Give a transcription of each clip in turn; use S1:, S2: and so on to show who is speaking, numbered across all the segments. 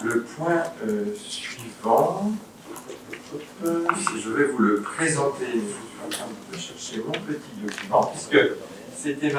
S1: Le point suivant, si je vais vous le présenter, je suis en train de chercher mon petit document, puisque c'était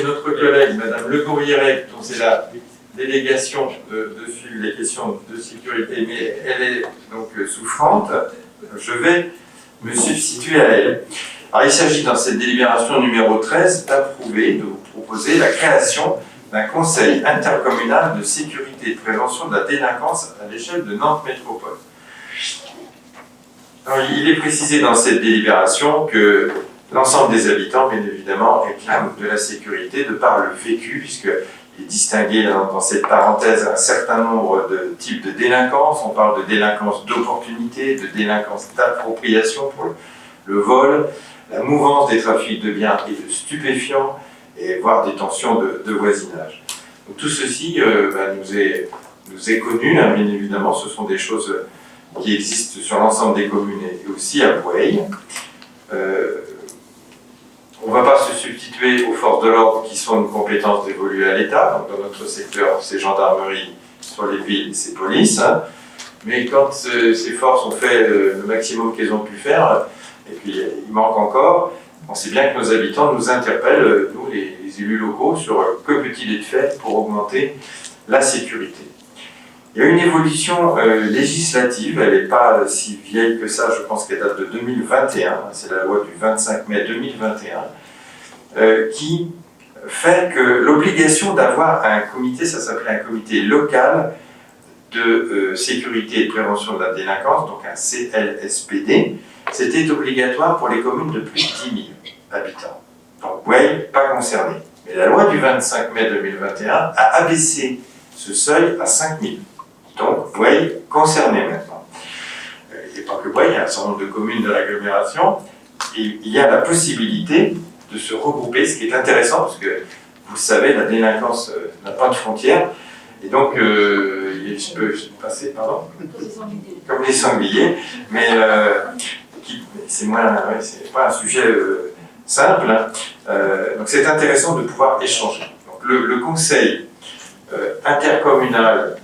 S1: notre collègue, Madame Le Gourriérec, dont c'est la délégation de suivre les questions de sécurité, mais elle est donc souffrante. Je vais me substituer à elle. Alors, il s'agit dans cette délibération numéro 13 d'approuver, de vous proposer la création d'un conseil intercommunal de sécurité et de prévention de la délinquance à l'échelle de Nantes Métropole. Alors, il est précisé dans cette délibération que l'ensemble des habitants, bien évidemment, réclament de la sécurité de par le vécu, puisqu'il est distingué dans cette parenthèse un certain nombre de types de délinquance. On parle de délinquance d'opportunité, de délinquance d'appropriation pour le vol, la mouvance des trafics de biens et de stupéfiants, et voire des tensions de voisinage. Donc, tout ceci nous est connu, hein, bien évidemment, ce sont des choses qui existent sur l'ensemble des communes et aussi à Boueil. On ne va pas se substituer aux forces de l'ordre qui sont une compétence dévolue à l'État. Donc, dans notre secteur, c'est gendarmerie, sur les villes, c'est police. Hein. Mais quand ces forces ont fait le maximum qu'elles ont pu faire, et puis il manque encore, on sait bien que nos habitants nous interpellent, nous les élus locaux, sur que peut-il être fait pour augmenter la sécurité. Il y a une évolution législative, elle n'est pas si vieille que ça, je pense qu'elle date de 2021, c'est la loi du 25 mai 2021, qui fait que l'obligation d'avoir un comité, ça s'appelle un comité local de sécurité et de prévention de la délinquance, donc un CLSPD, c'était obligatoire pour les communes de plus de 10 000 habitants. Donc, oui, pas concerné. Mais la loi du 25 mai 2021 a abaissé ce seuil à 5 000. Donc, oui, concerné maintenant. Et pas que oui, il y a un certain nombre de communes de l'agglomération, et il y a la possibilité de se regrouper, ce qui est intéressant, parce que, vous le savez, la délinquance n'a pas de frontières, et donc, je peux passer, pardon, comme les sangliers, mais c'est pas un sujet simple, hein. Donc c'est intéressant de pouvoir échanger. Donc le conseil intercommunal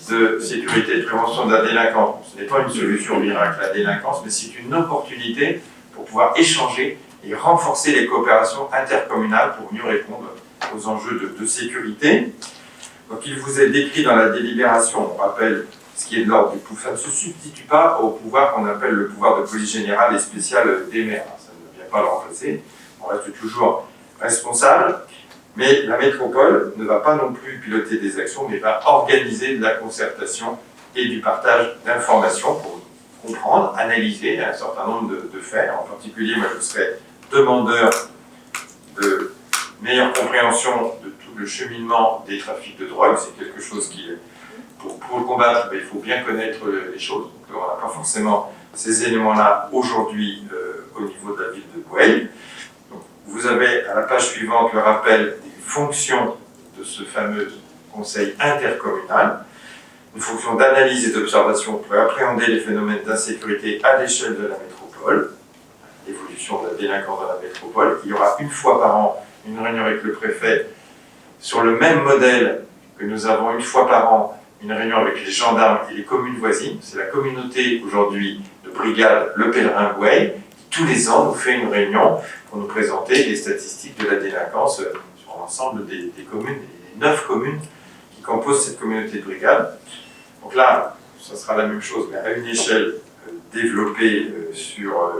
S1: de sécurité et de prévention de la délinquance, ce n'est pas une solution miracle à la délinquance, mais c'est une opportunité pour pouvoir échanger et renforcer les coopérations intercommunales pour mieux répondre aux enjeux de sécurité. Donc il vous est décrit dans la délibération, on rappelle ce qui est de l'ordre du pouvoir, ça ne se substitue pas au pouvoir qu'on appelle le pouvoir de police générale et spéciale des maires, ça ne vient pas le remplacer, on reste toujours responsable, mais la métropole ne va pas non plus piloter des actions, mais va organiser de la concertation et du partage d'informations pour comprendre, analyser un certain nombre de faits. En particulier, moi je serais demandeur de meilleure compréhension de tout le cheminement des trafics de drogue, c'est quelque chose qui, pour le combattre, il faut bien connaître les choses. Donc, on n'a pas forcément ces éléments-là aujourd'hui au niveau de la ville de Boueil. Donc, vous avez à la page suivante le rappel des fonctions de ce fameux conseil intercommunal, une fonction d'analyse et d'observation pour appréhender les phénomènes d'insécurité à l'échelle de la métropole, l'évolution de la délinquance dans la métropole. Il y aura une fois par an une réunion avec le préfet sur le même modèle que nous avons une fois par an une réunion avec les gendarmes et les communes voisines. C'est la communauté aujourd'hui de brigade Le Pèlerin Boueil qui tous les ans nous fait une réunion pour nous présenter les statistiques de la délinquance sur l'ensemble des communes, les 9 communes qui composent cette communauté de brigade. Donc là, ça sera la même chose, mais à une échelle développée sur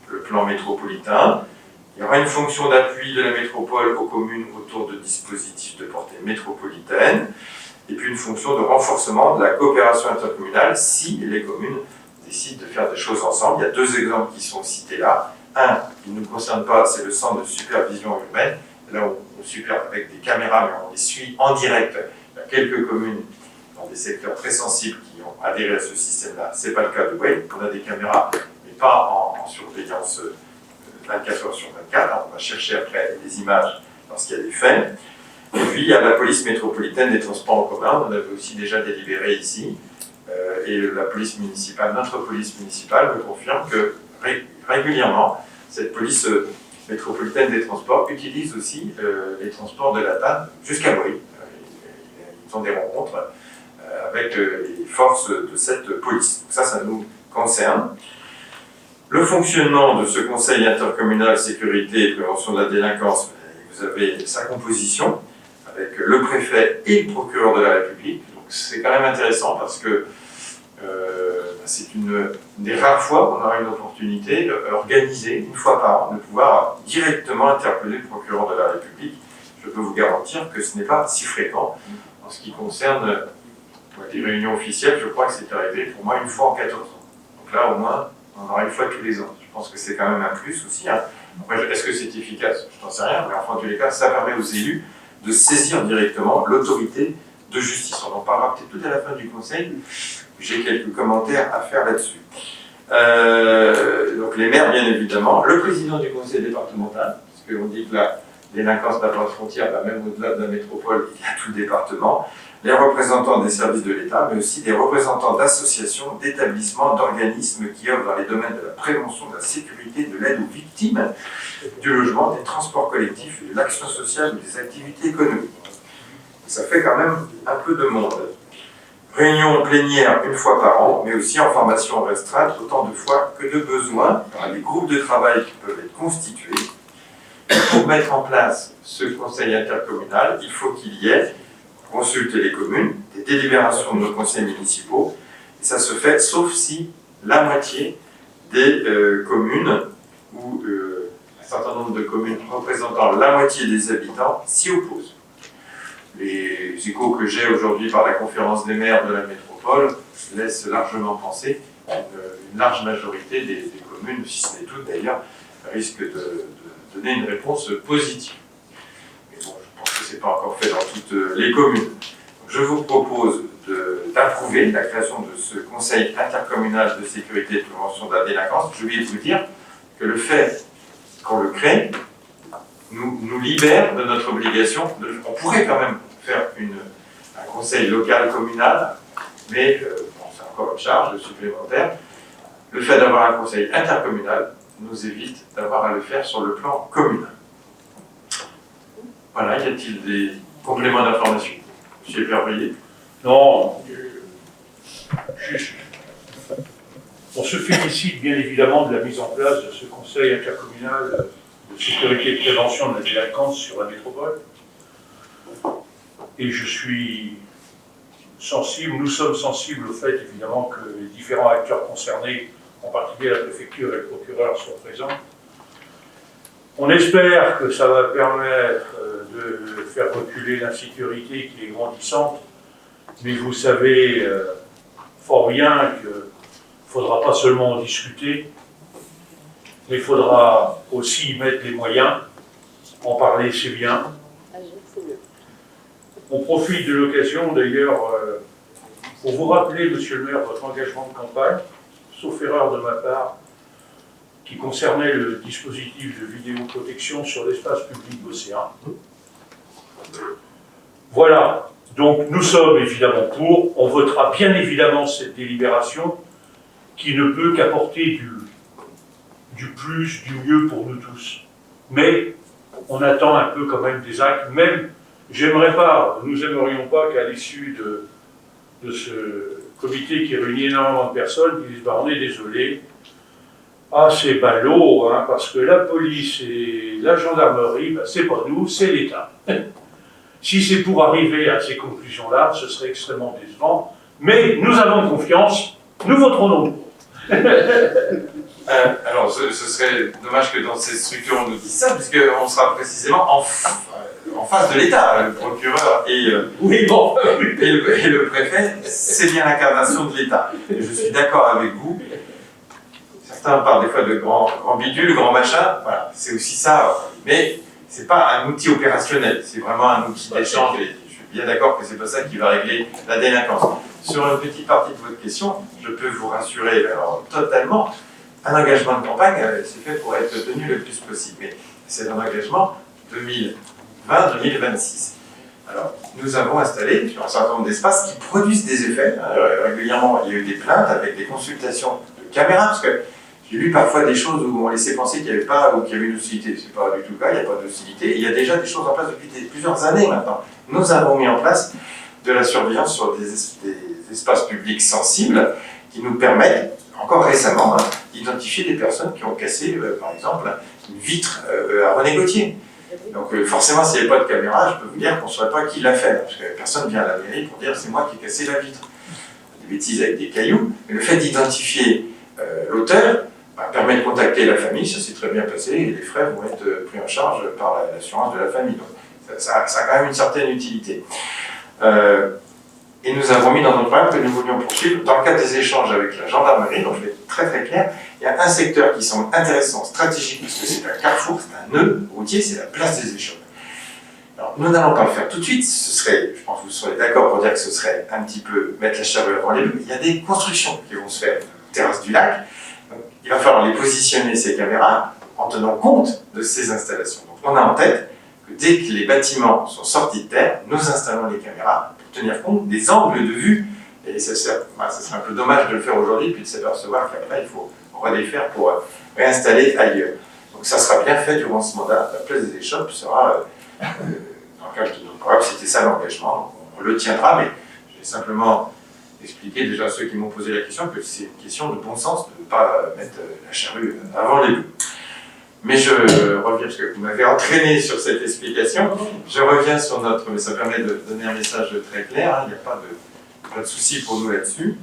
S1: le plan métropolitain. Il y aura une fonction d'appui de la métropole aux communes autour de dispositifs de portée métropolitaine, et puis une fonction de renforcement de la coopération intercommunale si les communes décident de faire des choses ensemble. Il y a 2 exemples qui sont cités là. Un qui ne nous concerne pas, c'est le centre de supervision urbaine. Là, on supervise avec des caméras, mais on les suit en direct. Il y a quelques communes dans des secteurs très sensibles qui ont adhéré à ce système-là. Ce n'est pas le cas de Boueil. On a des caméras, mais pas en surveillance 24 heures sur 24. On va chercher après les images lorsqu'il y a des faits. Et puis, il y a la police métropolitaine des transports en commun. On avait aussi déjà délibéré ici. Et la police municipale, notre police municipale, me confirme que régulièrement, cette police métropolitaine des transports utilise aussi les transports de la TAN jusqu'à Boueil. Ils ont des rencontres avec les forces de cette police. Donc ça nous concerne. Le fonctionnement de ce Conseil intercommunal sécurité et prévention de la délinquance, vous avez sa composition avec le préfet et le procureur de la République. Donc c'est quand même intéressant parce que c'est une des rares fois qu'on aura une opportunité organisée une fois par an de pouvoir directement interpeller le procureur de la République. Je peux vous garantir que ce n'est pas si fréquent en ce qui concerne les réunions officielles. Je crois que c'est arrivé pour moi une fois en 14 ans. Donc là au moins on aura une fois tous les ans. Je pense que c'est quand même un plus aussi. Hein. Après, est-ce que c'est efficace? Je n'en sais rien, mais enfin, en tous les cas, ça permet aux élus de saisir directement l'autorité de justice. On en parlera peut-être tout à la fin du conseil. J'ai quelques commentaires à faire là-dessus. Donc les maires, bien évidemment, le président du conseil départemental, parce qu'on dit que la délinquance n'a pas de frontières, même au-delà de la métropole, il y a tout le département, les représentants des services de l'État, mais aussi des représentants d'associations, d'établissements, d'organismes qui œuvrent dans les domaines de la prévention, de la sécurité, de l'aide aux victimes, du logement, des transports collectifs, de l'action sociale ou des activités économiques. Ça fait quand même un peu de monde. Réunion plénière une fois par an, mais aussi en formation restreinte autant de fois que de besoin, par des groupes de travail qui peuvent être constitués. Et pour mettre en place ce conseil intercommunal, il faut qu'il y ait consulter les communes, des délibérations de nos conseils municipaux, et ça se fait sauf si la moitié des communes ou un certain nombre de communes représentant la moitié des habitants s'y opposent. Les échos que j'ai aujourd'hui par la conférence des maires de la métropole laissent largement penser qu'une large majorité des communes, si ce n'est toutes d'ailleurs, risquent de donner une réponse positive. Mais bon, je pense que ce n'est pas encore fait dans toutes les communes. Donc, je vous propose d'approuver la création de ce Conseil intercommunal de sécurité et de prévention de la délinquance. Je vais vous dire que le fait qu'on le crée nous libère de notre obligation. On pourrait quand même faire un conseil local communal, mais bon, c'est encore une charge supplémentaire. Le fait d'avoir un conseil intercommunal nous évite d'avoir à le faire sur le plan communal. Voilà, y a-t-il des compléments d'information? Monsieur Épervier?
S2: Non, juste. On se félicite bien évidemment de la mise en place de ce conseil intercommunal de sécurité et de prévention de la délinquance sur la métropole. Et je suis sensible, nous sommes sensibles au fait évidemment que les différents acteurs concernés, en particulier la préfecture et le procureur, soient présents. On espère que ça va permettre de faire reculer l'insécurité qui est grandissante, mais vous savez fort bien qu'il ne faudra pas seulement en discuter, mais il faudra aussi y mettre les moyens. En parler, c'est bien. On profite de l'occasion d'ailleurs pour vous rappeler, monsieur le maire, votre engagement de campagne, sauf erreur de ma part, qui concernait le dispositif de vidéoprotection sur l'espace public d'Océan. Voilà, donc nous sommes évidemment pour, on votera bien évidemment cette délibération qui ne peut qu'apporter du plus, du mieux pour nous tous. Mais on attend un peu quand même des actes, même, nous aimerions pas qu'à l'issue de ce comité qui réunit énormément de personnes, qui disent bah, on est désolé, ah c'est ballot, hein, parce que la police et la gendarmerie, bah, c'est pas nous, c'est l'État. Si c'est pour arriver à ces conclusions-là, ce serait extrêmement décevant, mais nous avons confiance, nous voterons non.
S1: Alors, ce serait dommage que dans ces structures on nous dise ça, puisqu'on sera précisément en face de l'État. Le procureur et le préfet, c'est bien l'incarnation de l'État. Je suis d'accord avec vous. Certains parlent des fois de grands bidules, grands machins. Voilà, c'est aussi ça. Mais ce n'est pas un outil opérationnel, c'est vraiment un outil d'échange. Et je suis bien d'accord que ce n'est pas ça qui va régler la délinquance. Sur une petite partie de votre question, je peux vous rassurer totalement. Un engagement de campagne, c'est fait pour être tenu le plus possible. Mais c'est un engagement 2020-2026. Alors, nous avons installé sur un certain nombre d'espaces qui produisent des effets. Régulièrement, il y a eu des plaintes avec des consultations de caméras, parce que j'ai lu parfois des choses où on laissait penser qu'il n'y avait pas, ou qu'il y avait une hostilité. Ce n'est pas du tout le cas, il n'y a pas d'hostilité. Il y a déjà des choses en place depuis plusieurs années maintenant. Nous avons mis en place de la surveillance sur des espaces publics sensibles qui nous permettent, encore récemment, d'identifier des personnes qui ont cassé, par exemple, une vitre à René Gauthier. Donc forcément, s'il n'y avait pas de caméra, je peux vous dire qu'on ne saurait pas qui l'a fait, parce que personne vient à la mairie pour dire c'est moi qui ai cassé la vitre. Des bêtises avec des cailloux, mais le fait d'identifier l'auteur permet de contacter la famille, ça s'est très bien passé, et les frais vont être pris en charge par l'assurance de la famille. Donc ça a quand même une certaine utilité. Et nous avons mis dans notre programme que nous voulions poursuivre, dans le cadre des échanges avec la gendarmerie, donc je vais être très très clair, il y a un secteur qui semble intéressant, stratégique, parce que c'est un carrefour, c'est un nœud routier, c'est la place des échoppes. Alors nous n'allons pas le faire tout de suite, ce serait, je pense que vous serez d'accord pour dire que ce serait un petit peu mettre la charrue avant les bœufs. Il y a des constructions qui vont se faire, terrasse du lac, donc il va falloir les positionner ces caméras en tenant compte de ces installations. Donc on a en tête que dès que les bâtiments sont sortis de terre, nous installons les caméras pour tenir compte des angles de vue. Et ça serait un peu dommage de le faire aujourd'hui, puis de s'apercevoir qu'après il faut redéfaire pour réinstaller ailleurs. Donc ça sera bien fait durant ce mandat. La place des échoppes sera, dans le cadre de nos programmes, c'était ça l'engagement. On le tiendra, mais je vais simplement expliquer déjà à ceux qui m'ont posé la question que c'est une question de bon sens de ne pas mettre la charrue avant les bœufs. Mais je reviens, parce que vous m'avez entraîné sur cette explication, je reviens sur notre, mais ça permet de donner un message très clair, il n'y a pas de souci pour nous là-dessus.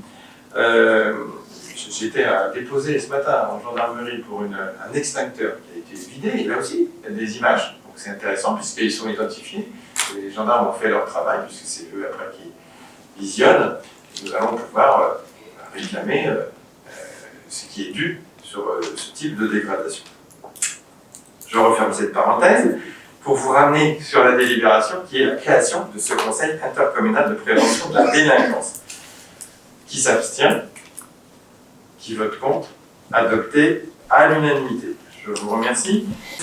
S1: J'ai été déposé ce matin en gendarmerie pour un extincteur qui a été vidé, et là aussi, il y a des images, donc c'est intéressant puisqu'ils sont identifiés, les gendarmes ont fait leur travail, puisque c'est eux après qui visionnent, et nous allons pouvoir réclamer ce qui est dû sur ce type de dégradation. Je referme cette parenthèse pour vous ramener sur la délibération qui est la création de ce conseil intercommunal de prévention de la délinquance. Qui s'abstient? Qui vote contre? Adopté à l'unanimité. Je vous remercie.